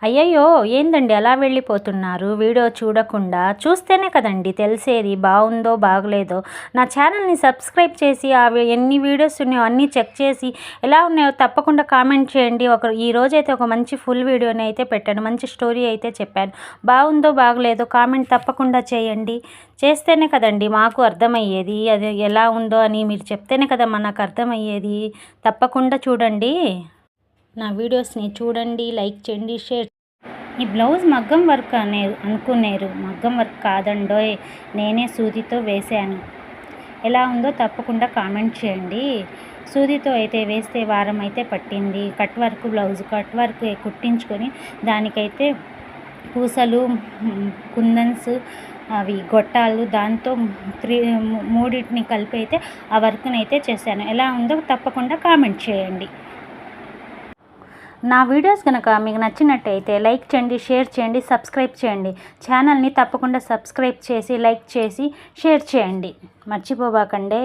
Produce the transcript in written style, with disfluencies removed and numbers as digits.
అయ్యయ్యో! ఏందండి అలా వెళ్ళిపోతున్నారు వీడియో చూడకుండా? చూస్తేనే కదండీ తెలిసేది బావుందో, బాగలేదో. నా ఛానల్‌ని సబ్స్క్రైబ్ చేసి అవి ఎన్ని వీడియోస్ ఉన్నాయో అన్నీ చెక్ చేసి ఎలా ఉన్నాయో తప్పకుండా కామెంట్ చేయండి. ఈరోజైతే ఒక మంచి ఫుల్ వీడియోని అయితే పెట్టాను. మంచి స్టోరీ అయితే చెప్పాను. బావుందో, బాగలేదో కామెంట్ తప్పకుండా చేయండి. చేస్తేనే కదండీ మాకు అర్థమయ్యేది. అది ఎలా ఉందో అని మీరు చెప్తేనే కదా మనకు అర్థమయ్యేది. తప్పకుండా చూడండి. నా వీడియోస్ని చూడండి, లైక్ చేయండి, షేర్. ఈ బ్లౌజ్ మగ్గం వర్క్ అనుకునేరు, మగ్గం వర్క్ కాదండోయ్, నేనే సూదితో వేశాను. ఎలా ఉందో తప్పకుండా కామెంట్ చేయండి. సూదితో అయితే వేస్తే వారం అయితే పట్టింది. Cut work blouse cut work కుట్టించుకొని దానికైతే పూసలు, కుందన్స్, అవి గొట్టాలు దాంతో మూడింటిని కలిపి అయితే ఆ వర్క్ని అయితే చేశాను. ఎలా ఉందో తప్పకుండా కామెంట్ చేయండి. నా వీడియోస్ కనుక మీకు నచ్చినట్టయితే లైక్ చేయండి, షేర్ చేయండి, సబ్స్క్రైబ్ చేయండి. ఛానల్ని తప్పకుండా సబ్స్క్రైబ్ చేసి లైక్ చేసి షేర్ చేయండి. మర్చిపోబాకండే.